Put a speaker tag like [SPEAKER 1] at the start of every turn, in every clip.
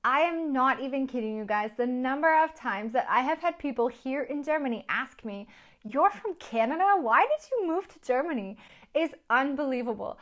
[SPEAKER 1] I am not even kidding you guys. The number of times that I have had people here in Germany ask me, "You're from Canada? Why did you move to Germany?" is unbelievable.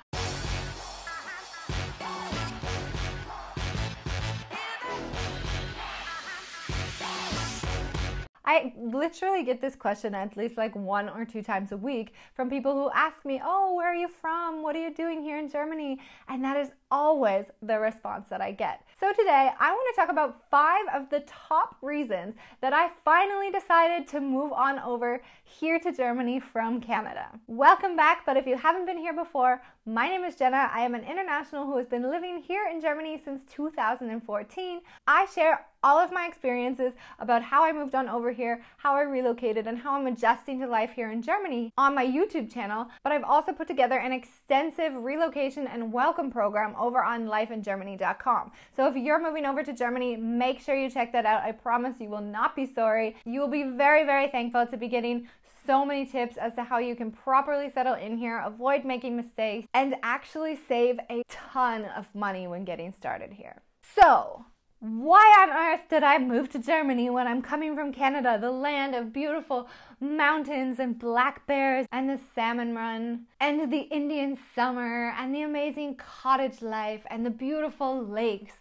[SPEAKER 1] I literally get this question at least like 1 or 2 times a week from people who ask me, "Oh, where are you from? What are you doing here in Germany?" And that is always the response that I get. So today I want to talk about 5 of the top reasons that I finally decided to move on over here to Germany from Canada. Welcome back, but if you haven't been here before, my name is Jenna. I am an international who has been living here in Germany since 2014. I share all of my experiences about how I moved on over here, how I relocated, and how I'm adjusting to life here in Germany on my YouTube channel. But I've also put together an extensive relocation and welcome program over on lifeingermany.com. So if you're moving over to Germany, make sure you check that out. I promise you will not be sorry. You will be very, very thankful to be getting so many tips as to how you can properly settle in here, avoid making mistakes, and actually save a ton of money when getting started here. So, why on earth did I move to Germany when I'm coming from Canada, the land of beautiful mountains and black bears and the salmon run and the Indian summer and the amazing cottage life and the beautiful lakes?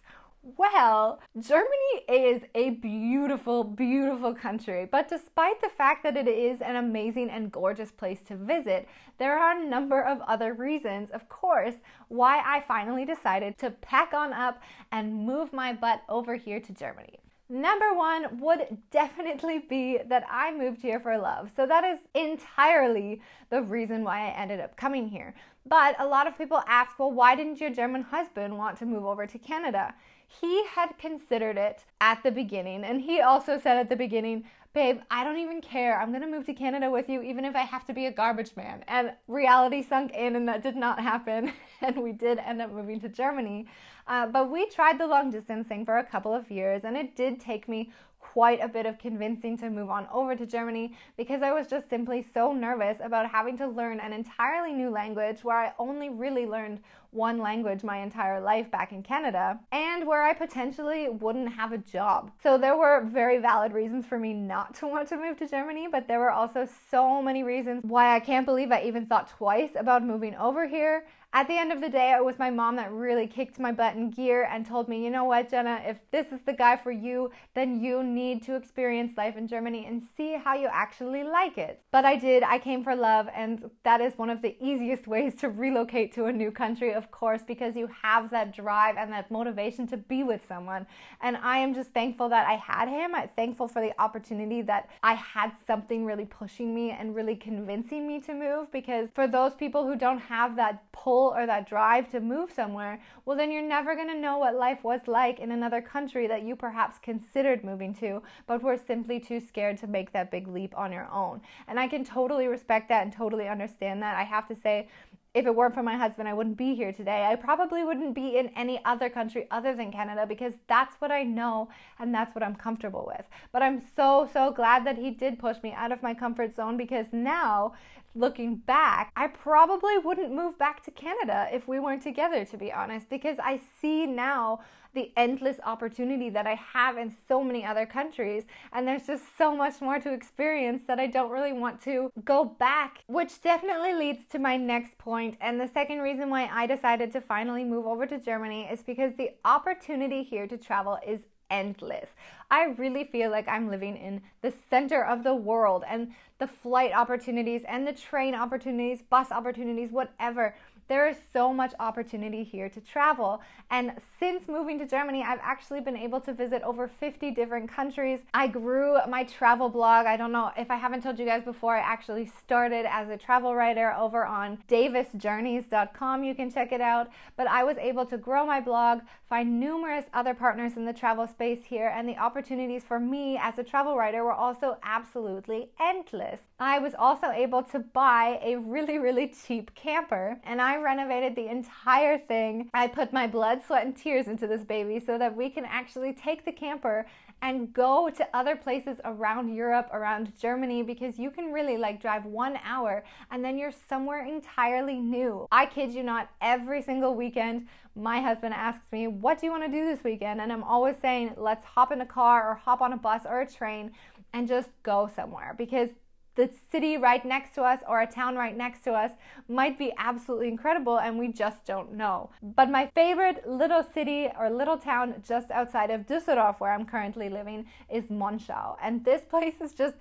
[SPEAKER 1] Well, Germany is a beautiful, beautiful country, but despite the fact that it is an amazing and gorgeous place to visit, there are a number of other reasons, of course, why I finally decided to pack on up and move my butt over here to Germany. Number 1 would definitely be that I moved here for love. So that is entirely the reason why I ended up coming here. But a lot of people ask, well, why didn't your German husband want to move over to Canada? He had considered it at the beginning, and he also said at the beginning, "Babe, I don't even care. I'm gonna move to Canada with you, even if I have to be a garbage man." And reality sunk in, and that did not happen. And we did end up moving to Germany. But we tried the long distance thing for a couple of years, and it did take me quite a bit of convincing to move on over to Germany because I was just simply so nervous about having to learn an entirely new language where I only really learned one language my entire life back in Canada, and where I potentially wouldn't have a job. So there were very valid reasons for me not to want to move to Germany, but there were also so many reasons why I can't believe I even thought twice about moving over here. At the end of the day, it was my mom that really kicked my butt in gear and told me, "You know what, Jenna, if this is the guy for you, then you need to experience life in Germany and see how you actually like it." But I did. I came for love, and that is one of the easiest ways to relocate to a new country, of course, because you have that drive and that motivation to be with someone. And I am just thankful that I had him. I'm thankful for the opportunity that I had something really pushing me and really convincing me to move, because for those people who don't have that pull or that drive to move somewhere, well, then you're never going to know what life was like in another country that you perhaps considered moving to, but were simply too scared to make that big leap on your own. And I can totally respect that and totally understand that. I have to say, if it weren't for my husband, I wouldn't be here today. I probably wouldn't be in any other country other than Canada, because that's what I know and that's what I'm comfortable with. But I'm so, so glad that he did push me out of my comfort zone, because now, looking back, I probably wouldn't move back to Canada if we weren't together, to be honest, because I see now the endless opportunity that I have in so many other countries, and there's just so much more to experience that I don't really want to go back, which definitely leads to my next point. And the second reason why I decided to finally move over to Germany is because the opportunity here to travel is endless. I really feel like I'm living in the center of the world, and the flight opportunities and the train opportunities, bus opportunities, whatever. There is so much opportunity here to travel. And since moving to Germany, I've actually been able to visit over 50 different countries. I grew my travel blog. I don't know if I haven't told you guys before, I actually started as a travel writer over on davisjourneys.com. You can check it out. But I was able to grow my blog, find numerous other partners in the travel space here, and the opportunities for me as a travel writer were also absolutely endless. I was also able to buy a really, really cheap camper, and I renovated the entire thing. I put my blood, sweat, and tears into this baby so that we can actually take the camper and go to other places around Europe, around Germany, because you can really drive 1 hour and then you're somewhere entirely new. I kid you not, every single weekend my husband asks me, what do you want to do this weekend? And I'm always saying, let's hop in a car or hop on a bus or a train and just go somewhere, because the city right next to us or a town right next to us might be absolutely incredible and we just don't know. But my favorite little city or little town just outside of Düsseldorf, where I'm currently living, is Monschau. And this place is just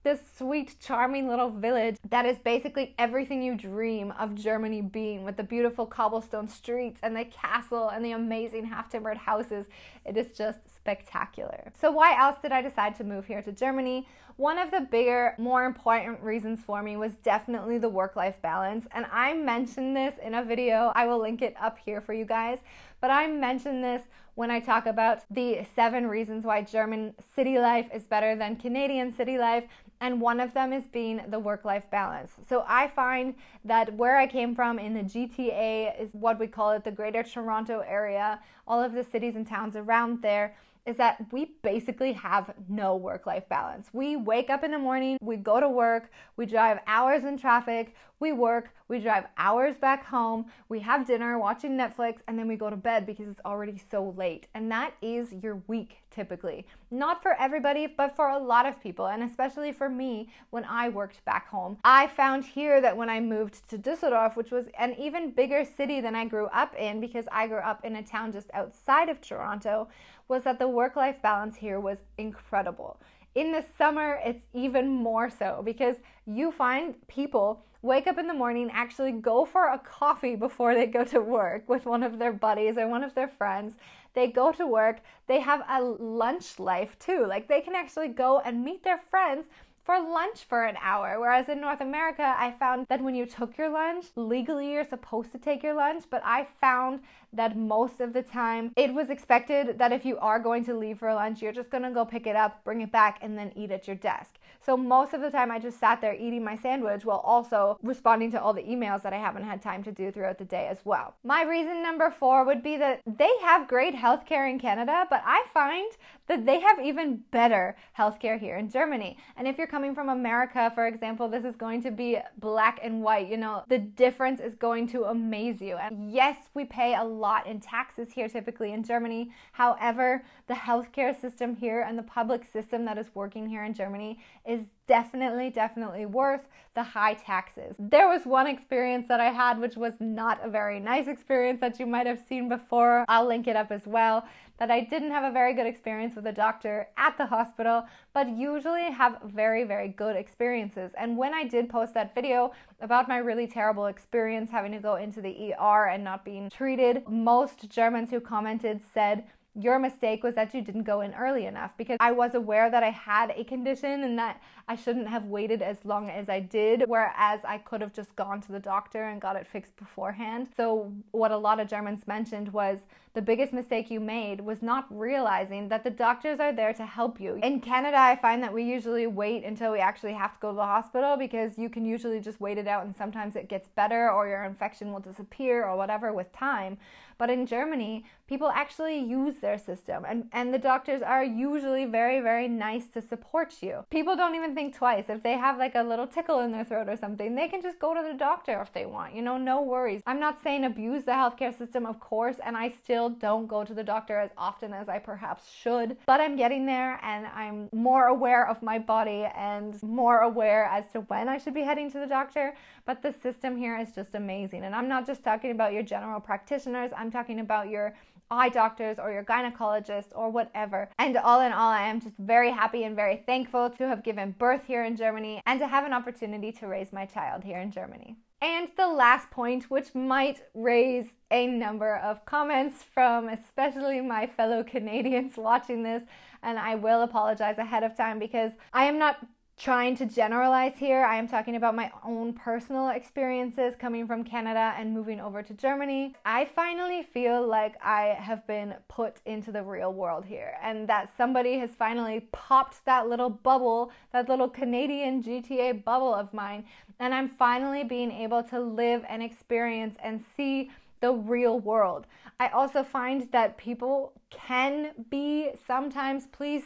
[SPEAKER 1] this sweet, charming little village that is basically everything you dream of Germany being, with the beautiful cobblestone streets and the castle and the amazing half-timbered houses. It is just spectacular. So why else did I decide to move here to Germany? One of the bigger, more important reasons for me was definitely the work-life balance. And I mentioned this in a video. I will link it up here for you guys. But I mentioned this when I talk about the 7 reasons why German city life is better than Canadian city life. And one of them is being the work-life balance. So I find that where I came from in the GTA is what we call it, the Greater Toronto area, all of the cities and towns around there, is that we basically have no work-life balance. We wake up in the morning, we go to work, we drive hours in traffic, we work, we drive hours back home, we have dinner, watching Netflix, and then we go to bed because it's already so late. And that is your week typically. Not for everybody, but for a lot of people, and especially for me when I worked back home. I found here that when I moved to Düsseldorf, which was an even bigger city than I grew up in, because I grew up in a town just outside of Toronto, was that the work-life balance here was incredible. In the summer, it's even more so, because you find people wake up in the morning, actually go for a coffee before they go to work with one of their buddies or one of their friends. They go to work, they have a lunch life too. Like, they can actually go and meet their friends for lunch for an hour. Whereas in North America, I found that when you took your lunch, legally you're supposed to take your lunch, but I found that most of the time it was expected that if you are going to leave for lunch, you're just gonna go pick it up, bring it back, and then eat at your desk. So most of the time I just sat there eating my sandwich while also responding to all the emails that I haven't had time to do throughout the day as well. My reason number 4 would be that they have great healthcare in Canada, but I find that they have even better healthcare here in Germany. And if you're coming from America, for example, this is going to be black and white. You know, the difference is going to amaze you. And yes, we pay a lot in taxes here typically in Germany. However, the healthcare system here and the public system that is working here in Germany is definitely worth the high taxes. There was one experience that I had which was not a very nice experience that you might have seen before. I'll link it up as well. That I didn't have a very good experience with a doctor at the hospital, but usually have very good experiences. And when I did post that video about my really terrible experience having to go into the ER and not being treated, most Germans who commented said, your mistake was that you didn't go in early enough, because I was aware that I had a condition and that I shouldn't have waited as long as I did, whereas I could have just gone to the doctor and got it fixed beforehand. So what a lot of Germans mentioned was the biggest mistake you made was not realizing that the doctors are there to help you. In Canada, I find that we usually wait until we actually have to go to the hospital, because you can usually just wait it out and sometimes it gets better or your infection will disappear or whatever with time. But in Germany, people actually use their system, and the doctors are usually very nice to support you. People don't even think twice. If they have like a little tickle in their throat or something, they can just go to the doctor if they want, you know, no worries. I'm not saying abuse the healthcare system, of course, and I still don't go to the doctor as often as I perhaps should, but I'm getting there and I'm more aware of my body and more aware as to when I should be heading to the doctor. But the system here is just amazing. And I'm not just talking about your general practitioners, I'm talking about your eye doctors or your gynecologist or whatever. And all in all, I am just very happy and very thankful to have given birth here in Germany and to have an opportunity to raise my child here in Germany. And the last point, which might raise a number of comments from especially my fellow Canadians watching this, and I will apologize ahead of time because I am not trying to generalize here. I am talking about my own personal experiences coming from Canada and moving over to Germany. I finally feel like I have been put into the real world here, and that somebody has finally popped that little bubble, that little Canadian GTA bubble of mine, and I'm finally being able to live and experience and see the real world. I also find that people can be sometimes, please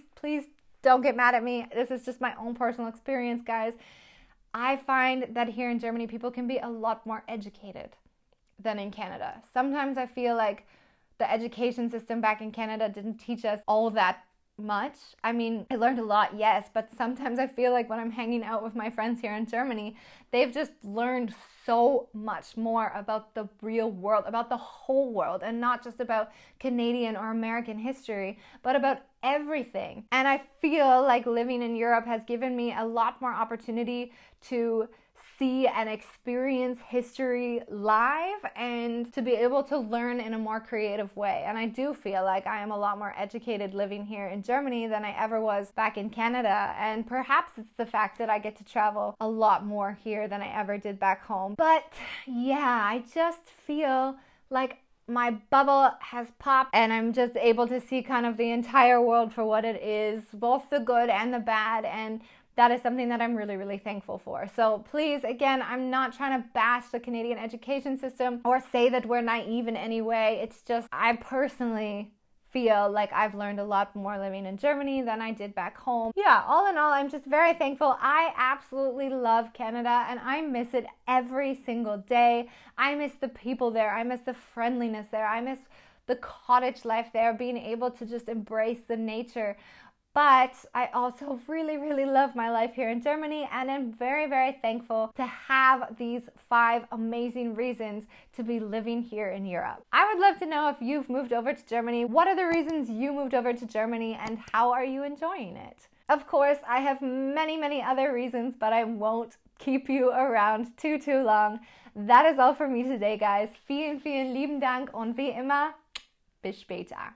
[SPEAKER 1] don't get mad at me. This is just my own personal experience, guys. I find that here in Germany, people can be a lot more educated than in Canada. Sometimes I feel like the education system back in Canada didn't teach us all that much. I mean, I learned a lot, yes, but sometimes I feel like when I'm hanging out with my friends here in Germany, they've just learned so much more about the real world, about the whole world, and not just about Canadian or American history, but about everything. And I feel like living in Europe has given me a lot more opportunity to see and experience history live and to be able to learn in a more creative way. And I do feel like I am a lot more educated living here in Germany than I ever was back in Canada. And perhaps it's the fact that I get to travel a lot more here than I ever did back home. But yeah, I just feel like my bubble has popped and I'm just able to see kind of the entire world for what it is, both the good and the bad. And that is something that I'm really, really thankful for. So please, again, I'm not trying to bash the Canadian education system or say that we're naive in any way. It's just, I personally feel like I've learned a lot more living in Germany than I did back home. Yeah, all in all, I'm just very thankful. I absolutely love Canada and I miss it every single day. I miss the people there. I miss the friendliness there. I miss the cottage life there, being able to just embrace the nature. But I also really, really love my life here in Germany and I'm very, very thankful to have these 5 amazing reasons to be living here in Europe. I would love to know if you've moved over to Germany. What are the reasons you moved over to Germany and how are you enjoying it? Of course, I have many, many other reasons, but I won't keep you around too long. That is all for me today, guys. Vielen, vielen lieben Dank und wie immer, bis später.